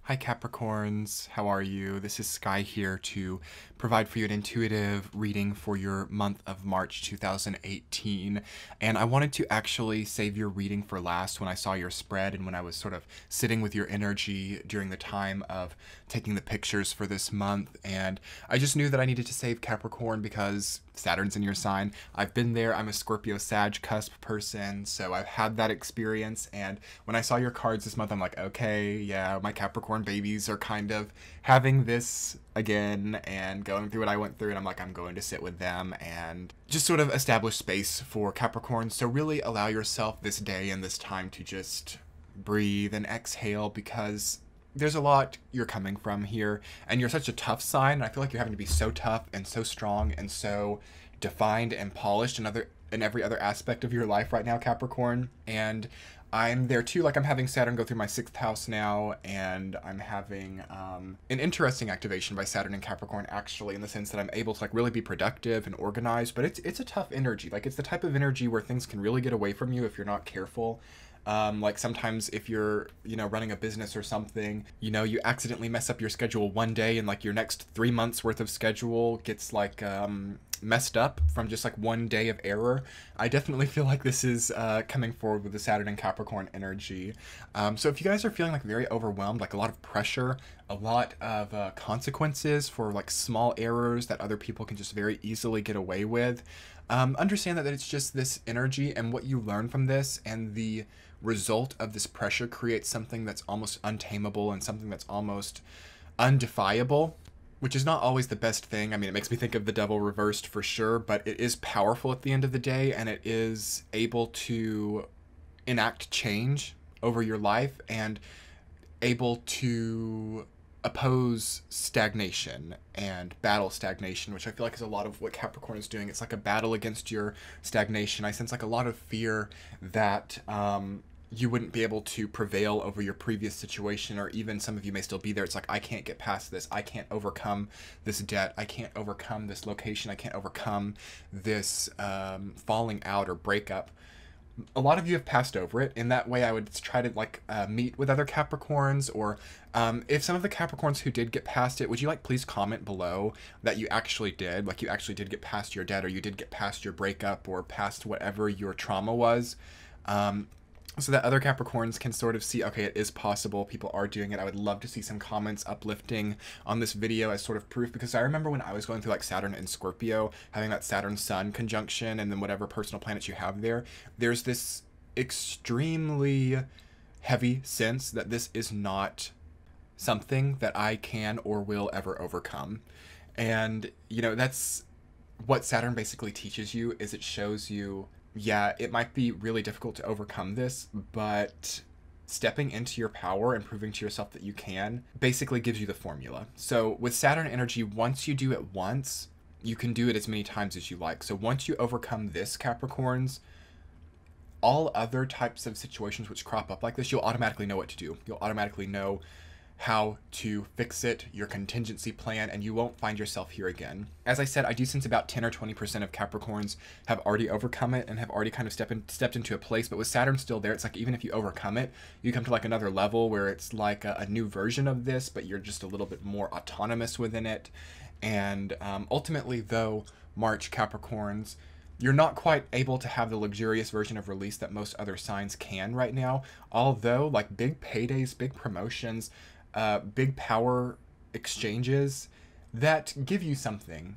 Hi Capricorns, how are you? This is Sky here to provide for you an intuitive reading for your month of March 2018. And I wanted to actually save your reading for last when I saw your spread and when I was sort of sitting with your energy during the time of taking the pictures for this month. And I just knew that I needed to save Capricorn because Saturn's in your sign. I've been there. I'm a Scorpio Sag cusp person, so I've had that experience. And when I saw your cards this month, I'm like, okay, yeah, my Capricorn babies are kind of having this again and going through what I went through. And I'm like, I'm going to sit with them and just sort of establish space for Capricorn. So really allow yourself this day and this time to just breathe and exhale, because there's a lot you're coming from here, and you're such a tough sign, and I feel like you're having to be so tough and so strong and so defined and polished in every other aspect of your life right now, Capricorn. And I'm there too. Like, I'm having Saturn go through my 6th house now, and I'm having an interesting activation by Saturn in Capricorn, actually, in the sense that I'm able to like really be productive and organized. But it's a tough energy. Like, it's the type of energy where things can really get away from you if you're not careful. Like sometimes if you're, running a business or something, you accidentally mess up your schedule one day, and like your next 3 months worth of schedule gets like messed up from just like one day of error. I definitely feel like this is coming forward with the Saturn and Capricorn energy. So if you guys are feeling like very overwhelmed, like a lot of pressure, a lot of consequences for like small errors that other people can just very easily get away with, understand that it's just this energy, and what you learn from this and the result of this pressure creates something that's almost untamable and something that's almost undefiable, which is not always the best thing. I mean, it makes me think of the devil reversed for sure, but it is powerful at the end of the day, and it is able to enact change over your life and able to oppose stagnation and battle stagnation, which I feel like is a lot of what Capricorn is doing. It's like a battle against your stagnation. I sense like a lot of fear that you wouldn't be able to prevail over your previous situation, or even some of you may still be there. It's like, I can't get past this. I can't overcome this debt. I can't overcome this location. I can't overcome this falling out or breakup. A lot of you have passed over it. In that way, I would try to meet with other Capricorns, or if some of the Capricorns who did get past it, would you please comment below that you actually did, like you actually did get past your debt, or you did get past your breakup, or past whatever your trauma was. So that other Capricorns can sort of see, okay, it is possible, people are doing it. I would love to see some comments uplifting on this video as sort of proof, because I remember when I was going through like Saturn and Scorpio, having that Saturn-Sun conjunction, and then whatever personal planets you have there, there's this extremely heavy sense that this is not something that I can or will ever overcome. And, that's what Saturn basically teaches you, is it shows you, yeah, it might be really difficult to overcome this, but stepping into your power and proving to yourself that you can basically gives you the formula. So with Saturn energy, once you do it once, you can do it as many times as you like. So once you overcome this, Capricorns, all other types of situations which crop up like this, you'll automatically know what to do. You'll automatically know how to fix it, your contingency plan, and you won't find yourself here again. As I said, I do sense about 10 or 20% of Capricorns have already overcome it and have already kind of stepped into a place, but with Saturn still there, it's like even if you overcome it, you come to like another level where it's like a new version of this, but you're just a little bit more autonomous within it. And ultimately, though, March Capricorns, you're not quite able to have the luxurious version of release that most other signs can right now, although like big paydays, big promotions, big power exchanges that give you something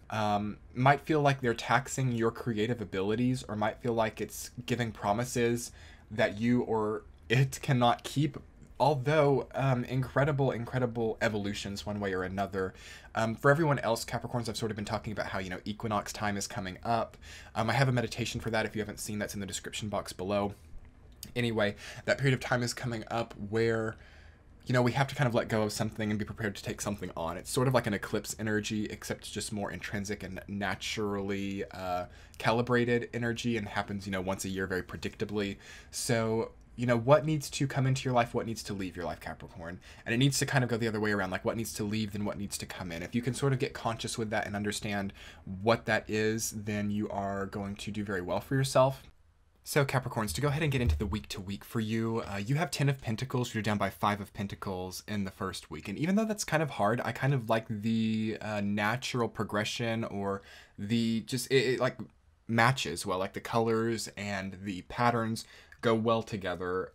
might feel like they're taxing your creative abilities, or might feel like it's giving promises that you or it cannot keep, although incredible evolutions one way or another. For everyone else, Capricorns, I've sort of been talking about how, equinox time is coming up. I have a meditation for that. If you haven't seen, that's in the description box below. Anyway, that period of time is coming up where we have to kind of let go of something and be prepared to take something on. It's sort of like an eclipse energy, except it's just more intrinsic and naturally calibrated energy, and happens, once a year very predictably. So, what needs to come into your life, what needs to leave your life, Capricorn? And it needs to kind of go the other way around, like what needs to leave, then what needs to come in. If you can sort of get conscious with that and understand what that is, then you are going to do very well for yourself. So Capricorns, to go ahead and get into the week to week for you, you have 10 of Pentacles, you're down by 5 of Pentacles in the first week. And even though that's kind of hard, I kind of like the natural progression, or the just, it like matches well, like the colors and the patterns go well together.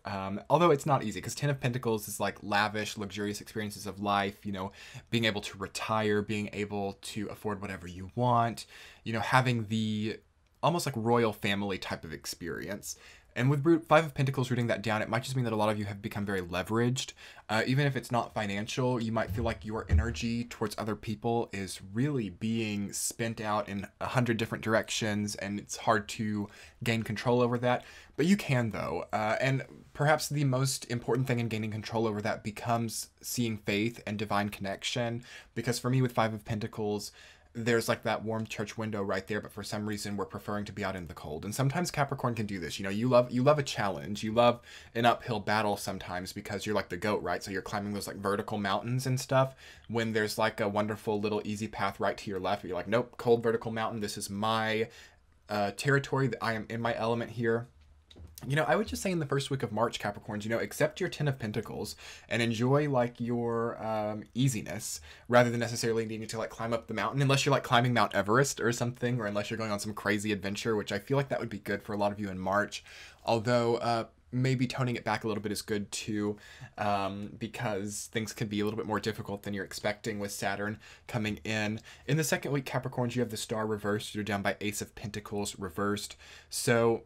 Although it's not easy, because 10 of Pentacles is like lavish, luxurious experiences of life, you know, being able to retire, being able to afford whatever you want, you know, having the almost like royal family type of experience. And with 5 of Pentacles rooting that down, it might just mean that a lot of you have become very leveraged. Even if it's not financial, you might feel like your energy towards other people is really being spent out in 100 different directions, and it's hard to gain control over that. But you can, though. And perhaps the most important thing in gaining control over that becomes seeing faith and divine connection. Because for me, with 5 of Pentacles, there's like that warm church window right there, but for some reason we're preferring to be out in the cold. And sometimes Capricorn can do this. You know, you love a challenge. You love an uphill battle sometimes, because you're like the goat, right? So you're climbing those like vertical mountains and stuff, when there's like a wonderful little easy path right to your left. You're like, nope, cold vertical mountain. This is my territory. I am in my element here. You know, I would just say in the first week of March, Capricorns, you know, accept your 10 of Pentacles and enjoy like your easiness, rather than necessarily needing to like climb up the mountain, unless you're like climbing Mount Everest or something, or unless you're going on some crazy adventure, which I feel like that would be good for a lot of you in March. Although maybe toning it back a little bit is good too, because things could be a little bit more difficult than you're expecting with Saturn coming in. In the second week, Capricorns, you have the Star reversed. You're down by Ace of Pentacles reversed. So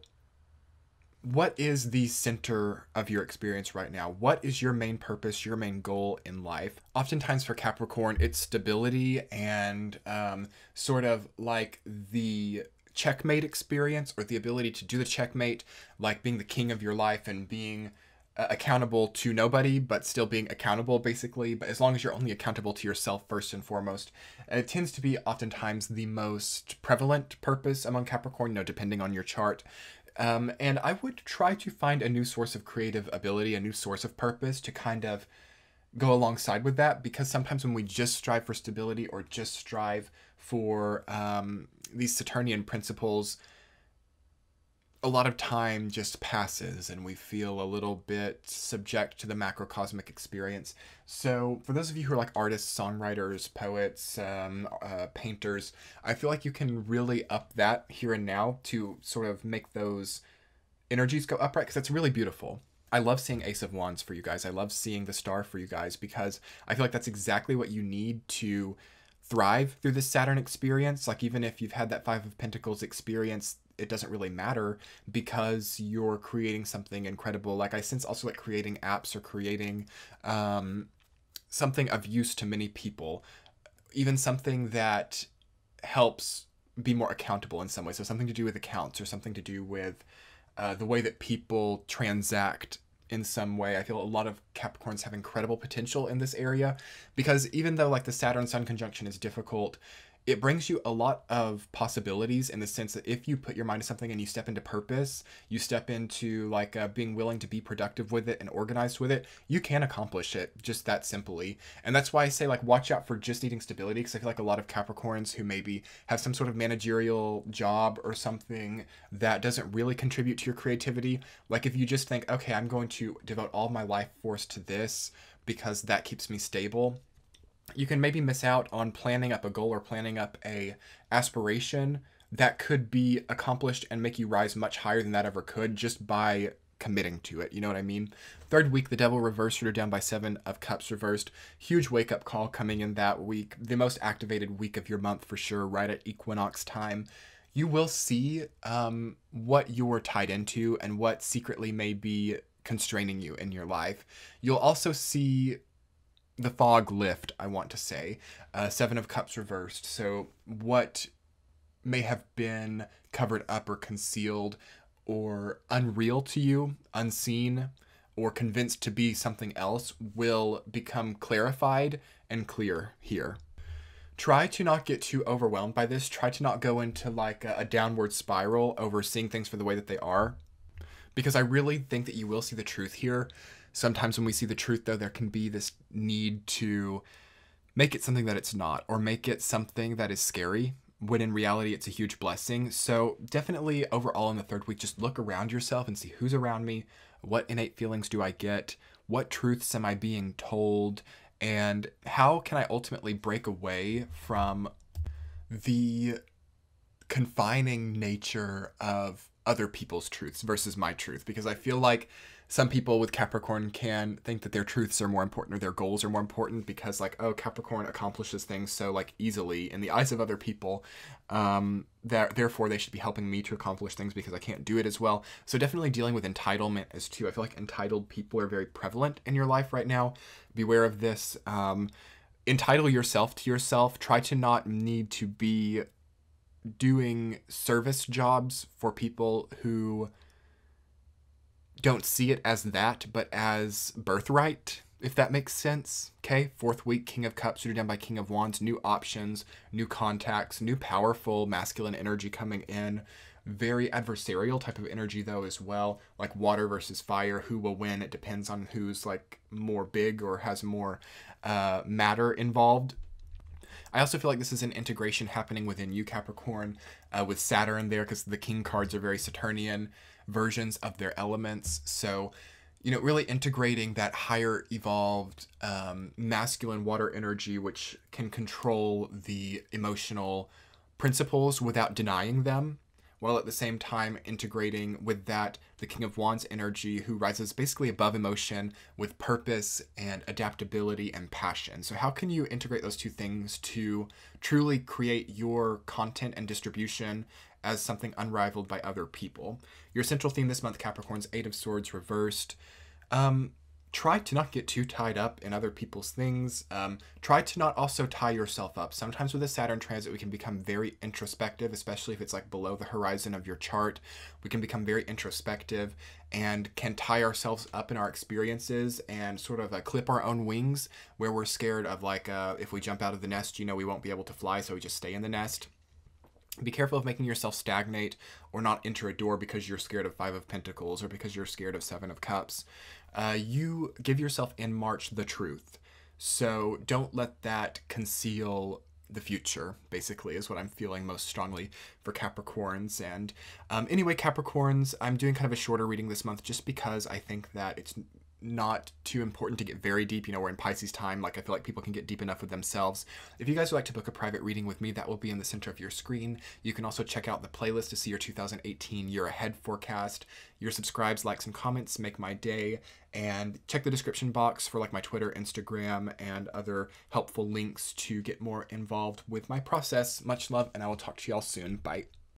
what is the center of your experience right now? What is your main purpose, your main goal in life? Oftentimes for Capricorn, it's stability and sort of like the checkmate experience, or the ability to do the checkmate, like being the king of your life and being accountable to nobody, but still being accountable, basically. But as long as you're only accountable to yourself first and foremost, it tends to be oftentimes the most prevalent purpose among Capricorn, you know, depending on your chart. And I would try to find a new source of creative ability, a new source of purpose to kind of go alongside with that, because sometimes when we just strive for stability, or just strive for these Saturnian principles, a lot of time just passes and we feel a little bit subject to the macrocosmic experience. So for those of you who are like artists, songwriters, poets, painters, I feel like you can really up that here and now to sort of make those energies go upright, because that's really beautiful. I love seeing Ace of Wands for you guys. I love seeing the Star for you guys, because I feel like that's exactly what you need to thrive through this Saturn experience. Like, even if you've had that 5 of Pentacles experience, it doesn't really matter, because you're creating something incredible. Like, I sense also like creating apps, or creating something of use to many people, even something that helps be more accountable in some way. So something to do with accounts, or something to do with the way that people transact in some way. I feel a lot of Capricorns have incredible potential in this area, because even though like the Saturn-Sun conjunction is difficult, it brings you a lot of possibilities, in the sense that if you put your mind to something and you step into purpose, you step into like being willing to be productive with it and organized with it, you can accomplish it just that simply. And that's why I say, like, watch out for just needing stability, because I feel like a lot of Capricorns who maybe have some sort of managerial job or something that doesn't really contribute to your creativity, like if you just think, okay, I'm going to devote all of my life force to this because that keeps me stable, you can maybe miss out on planning up a goal, or planning up a aspiration that could be accomplished and make you rise much higher than that ever could, just by committing to it. You know what I mean? Third week, the Devil reversed, you're down by 7 of Cups reversed. Huge wake-up call coming in that week. The most activated week of your month for sure, right at equinox time. You will see what you're tied into and what secretly may be constraining you in your life. You'll also see the fog lift, I want to say. 7 of Cups reversed. So what may have been covered up or concealed or unreal to you, unseen, or convinced to be something else, will become clarified and clear here. Try to not get too overwhelmed by this. Try to not go into like a downward spiral over seeing things for the way that they are, because I really think that you will see the truth here. Sometimes when we see the truth, though, there can be this need to make it something that it's not, or make it something that is scary. when in reality it's a huge blessing. So definitely overall in the third week, just look around yourself and see who's around me, what innate feelings do I get, what truths am I being told, and how can I ultimately break away from the confining nature of other people's truths versus my truth. Because I feel like some people with Capricorn can think that their truths are more important or their goals are more important because, like, oh, Capricorn accomplishes things so, like, easily in the eyes of other people, that therefore they should be helping me to accomplish things because I can't do it as well. So definitely dealing with entitlement as too. I feel like entitled people are very prevalent in your life right now. Beware of this. Entitle yourself to yourself. Try to not need to be doing service jobs for people who don't see it as that, but as birthright, if that makes sense. Okay, fourth week, King of Cups, rooted down by King of Wands, new options, new contacts, new powerful masculine energy coming in. Very adversarial type of energy though as well, like water versus fire. Who will win? It depends on who's like more big or has more matter involved. I also feel like this is an integration happening within you, Capricorn, with Saturn there, because the King cards are very Saturnian versions of their elements. So, you know, really integrating that higher evolved masculine water energy, which can control the emotional principles without denying them, while at the same time integrating with that the King of Wands energy, who rises basically above emotion with purpose and adaptability and passion. So how can you integrate those two things to truly create your content and distribution as something unrivaled by other people? Your central theme this month, Capricorns, Eight of Swords reversed. Try to not get too tied up in other people's things. Try to not also tie yourself up. Sometimes with a Saturn transit, we can become very introspective, especially if it's like below the horizon of your chart. We can become very introspective and can tie ourselves up in our experiences and sort of clip our own wings, where we're scared of like, if we jump out of the nest, you know, we won't be able to fly, so we just stay in the nest. Be careful of making yourself stagnate or not enter a door because you're scared of Five of Pentacles or because you're scared of Seven of Cups. You give yourself in March the truth. So don't let that conceal the future, basically, is what I'm feeling most strongly for Capricorns. And anyway, Capricorns, I'm doing kind of a shorter reading this month just because I think that it's not too important to get very deep. You know, we're in Pisces time. Like, I feel like people can get deep enough with themselves. If you guys would like to book a private reading with me, that will be in the center of your screen. You can also check out the playlist to see your 2018 year ahead forecast. Your subscribes, likes, and comments make my day. And check the description box for like my Twitter, Instagram, and other helpful links to get more involved with my process. Much love, and I will talk to y'all soon. Bye.